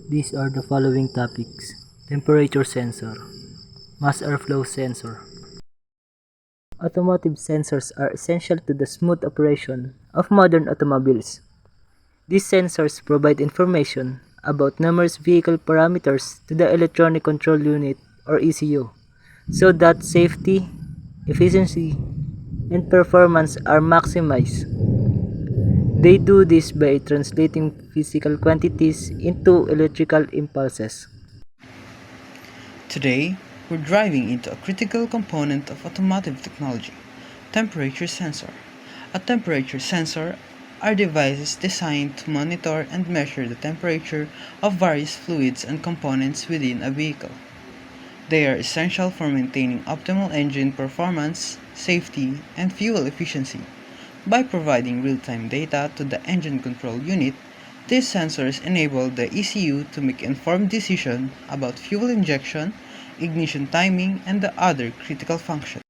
These are the following topics: temperature sensor, mass airflow sensor. Automotive sensors are essential to the smooth operation of modern automobiles. These sensors provide information about numerous vehicle parameters to the electronic control unit or ECU so that safety, efficiency, and performance are maximized. They do this by translating physical quantities into electrical impulses. Today, we're driving into a critical component of automotive technology, temperature sensor. A temperature sensor are devices designed to monitor and measure the temperature of various fluids and components within a vehicle. They are essential for maintaining optimal engine performance, safety, and fuel efficiency. By providing real-time data to the engine control unit, these sensors enable the ECU to make informed decisions about fuel injection, ignition timing, and the other critical functions.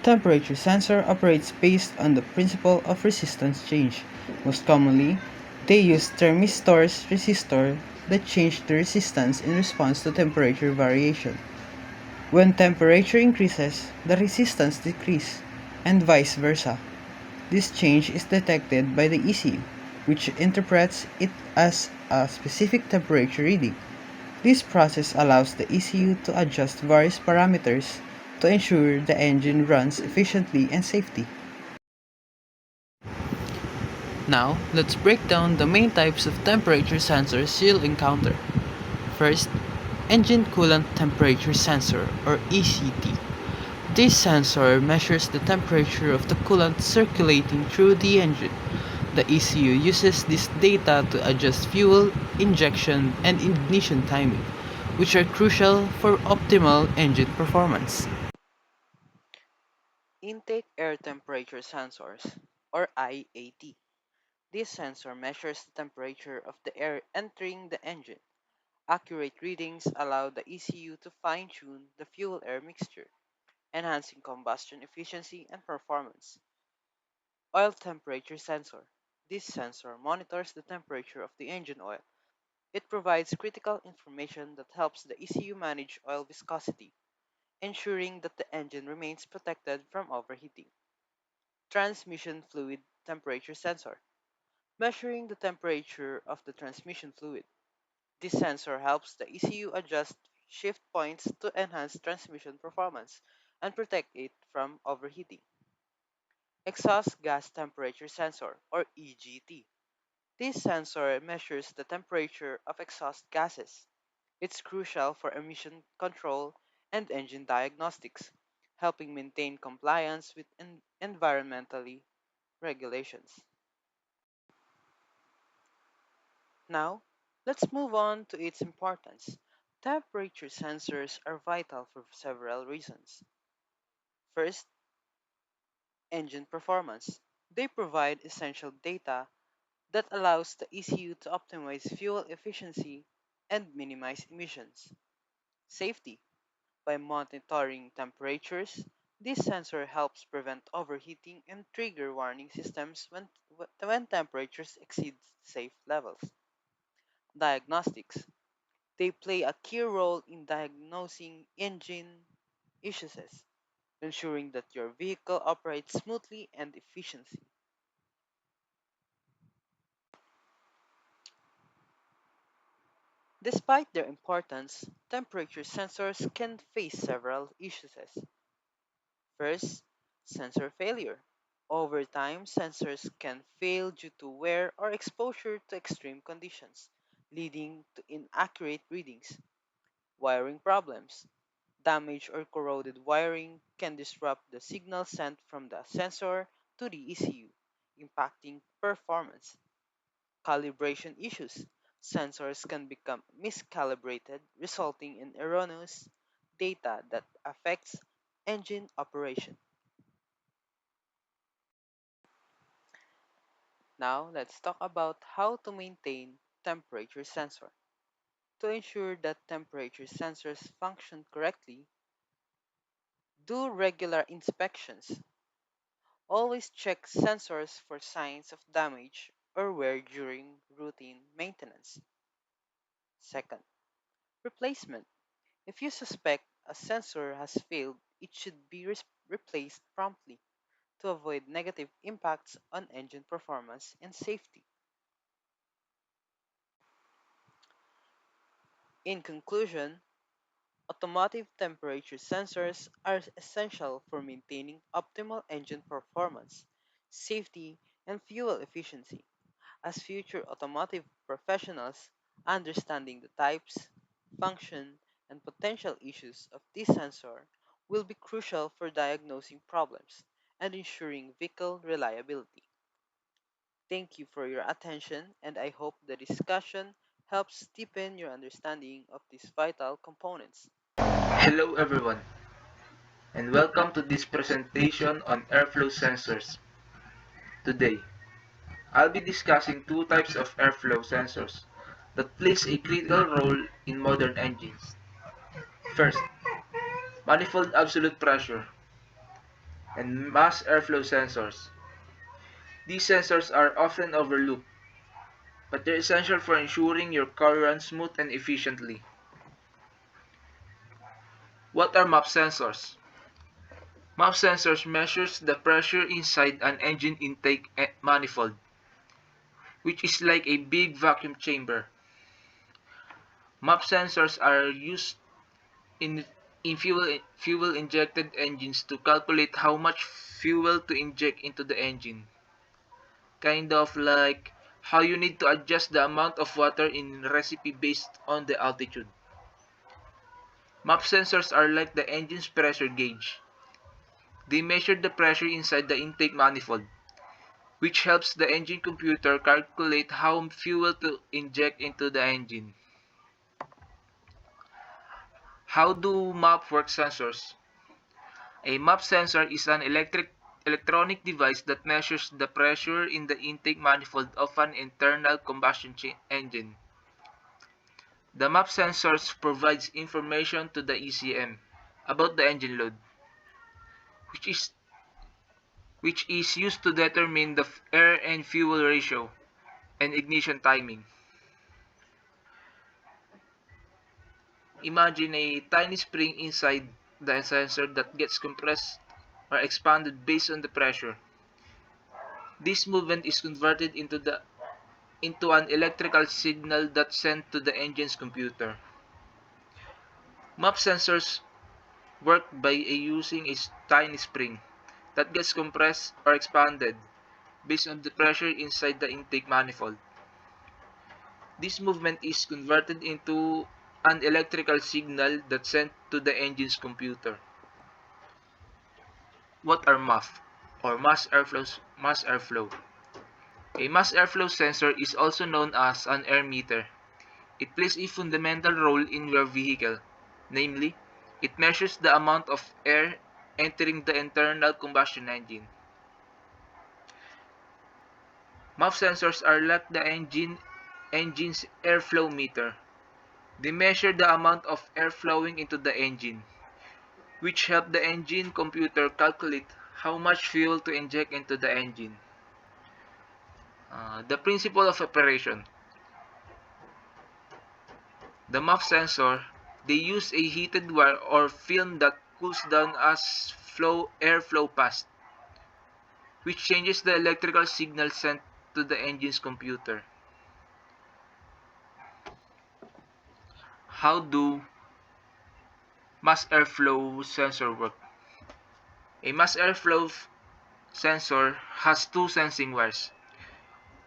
Temperature sensor operates based on the principle of resistance change. Most commonly, they use thermistors resistor that change the resistance in response to temperature variation. When temperature increases, the resistance decreases, and vice versa. This change is detected by the ECU, which interprets it as a specific temperature reading. This process allows the ECU to adjust various parameters to ensure the engine runs efficiently and safely. Now, let's break down the main types of temperature sensors you'll encounter. First, engine coolant temperature sensor or ECT. This sensor measures the temperature of the coolant circulating through the engine. The ECU uses this data to adjust fuel, injection, and ignition timing, which are crucial for optimal engine performance. Intake air temperature sensors, or IAT. This sensor measures the temperature of the air entering the engine. Accurate readings allow the ECU to fine-tune the fuel-air mixture, enhancing combustion efficiency and performance. Oil temperature sensor. This sensor monitors the temperature of the engine oil. It provides critical information that helps the ECU manage oil viscosity, ensuring that the engine remains protected from overheating. Transmission fluid temperature sensor. Measuring the temperature of the transmission fluid. This sensor helps the ECU adjust shift points to enhance transmission performance and protect it from overheating. Exhaust gas temperature sensor or EGT. This sensor measures the temperature of exhaust gases. It's crucial for emission control and engine diagnostics, helping maintain compliance with environmentally regulations. Now, let's move on to its importance. Temperature sensors are vital for several reasons. First, engine performance. They provide essential data that allows the ECU to optimize fuel efficiency and minimize emissions. Safety. By monitoring temperatures, this sensor helps prevent overheating and trigger warning systems when temperatures exceed safe levels. Diagnostics. They play a key role in diagnosing engine issues, ensuring that your vehicle operates smoothly and efficiently. Despite their importance, temperature sensors can face several issues. First, sensor failure. Over time, sensors can fail due to wear or exposure to extreme conditions, leading to inaccurate readings. Wiring problems. Damaged or corroded wiring can disrupt the signal sent from the sensor to the ECU, impacting performance. Calibration issues. Sensors can become miscalibrated, resulting in erroneous data that affects engine operation. Now, let's talk about how to maintain temperature sensor. To ensure that temperature sensors function correctly, do regular inspections. Always check sensors for signs of damage or wear during routine maintenance. Second, replacement. If you suspect a sensor has failed, it should be replaced promptly to avoid negative impacts on engine performance and safety. In conclusion, automotive temperature sensors are essential for maintaining optimal engine performance, safety, and fuel efficiency. As future automotive professionals, understanding the types, function, and potential issues of this sensor will be crucial for diagnosing problems and ensuring vehicle reliability. Thank you for your attention, and I hope the discussion helps deepen your understanding of these vital components. Hello everyone, and welcome to this presentation on airflow sensors. Today, I'll be discussing two types of airflow sensors that plays a critical role in modern engines. First, manifold absolute pressure and mass airflow sensors. These sensors are often overlooked, but they're essential for ensuring your car runs smooth and efficiently. What are MAP sensors? MAP sensors measures the pressure inside an engine intake manifold, which is like a big vacuum chamber. MAP sensors are used in fuel injected engines to calculate how much fuel to inject into the engine. Kind of like how you need to adjust the amount of water in recipe based on the altitude. MAP sensors are like the engine's pressure gauge. They measure the pressure inside the intake manifold, which helps the engine computer calculate how fuel to inject into the engine. How do MAP work sensors? A MAP sensor is an electronic device that measures the pressure in the intake manifold of an internal combustion engine. The MAP sensors provides information to the ECM about the engine load, which is which is used to determine the air and fuel ratio and ignition timing. Imagine a tiny spring inside the sensor that gets compressed or expanded based on the pressure. This movement is converted into an electrical signal that's sent to the engine's computer. MAP sensors work by using a tiny spring that gets compressed or expanded based on the pressure inside the intake manifold. This movement is converted into an electrical signal that's sent to the engine's computer. What are MAF, or mass airflow? A mass airflow sensor is also known as an air meter. It plays a fundamental role in your vehicle, namely, it measures the amount of air entering the internal combustion engine. MAF sensors are like the engine's airflow meter. They measure the amount of air flowing into the engine, which help the engine computer calculate how much fuel to inject into the engine. The principle of operation. The MAF sensor, they use a heated wire or film that cools down as airflow past, which changes the electrical signal sent to the engine's computer. How do mass airflow sensor work? A mass airflow sensor has two sensing wires.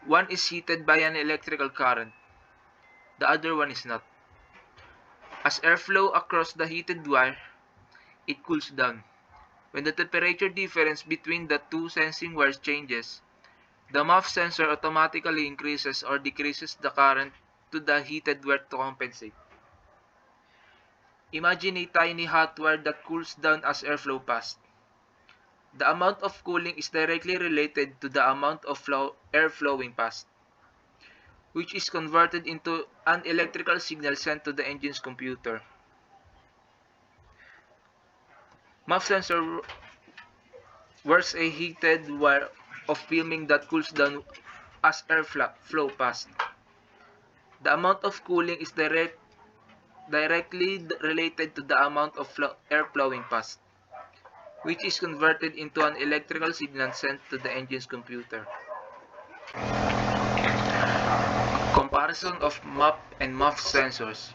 One is heated by an electrical current, the other one is not. As airflow across the heated wire, it cools down. When the temperature difference between the two sensing wires changes, the MUF sensor automatically increases or decreases the current to the heated wire to compensate. Imagine a tiny hot wire that cools down as airflow passes. The amount of cooling is directly related to the amount of air flowing past, which is converted into an electrical signal sent to the engine's computer. MUF sensor works a heated wire of filming that cools down as flow past. The amount of cooling is directly related to the amount of air flowing past, which is converted into an electrical signal sent to the engine's computer. Comparison of MUP and MUF sensors.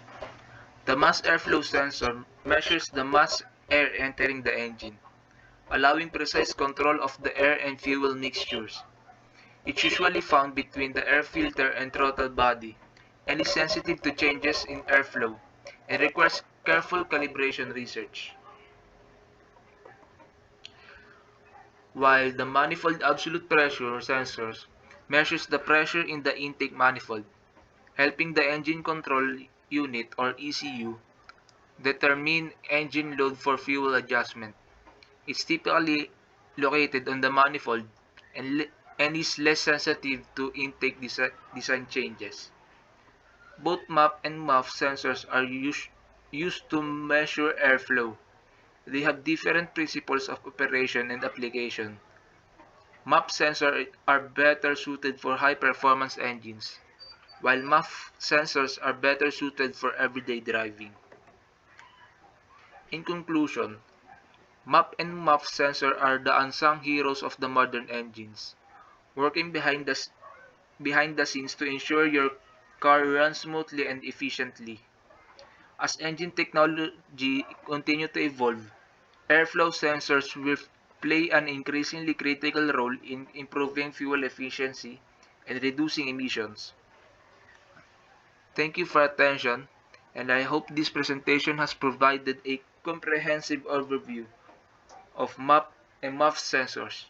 The mass airflow sensor measures the mass air entering the engine, allowing precise control of the air and fuel mixtures. It's usually found between the air filter and throttle body, and is sensitive to changes in airflow, and requires careful calibration research. While the manifold absolute pressure sensors measures the pressure in the intake manifold, helping the engine control unit or ECU determine engine load for fuel adjustment. It's typically located on the manifold and is less sensitive to intake design changes. Both MAP and MUF sensors are used to measure airflow. They have different principles of operation and application. MAP sensors are better suited for high-performance engines, while MUF sensors are better suited for everyday driving. In conclusion, MAP and MUF sensors are the unsung heroes of the modern engines, working behind the scenes to ensure your car runs smoothly and efficiently. As engine technology continues to evolve, airflow sensors will play an increasingly critical role in improving fuel efficiency and reducing emissions. Thank you for attention, and I hope this presentation has provided a comprehensive overview of MAP and MUF sensors.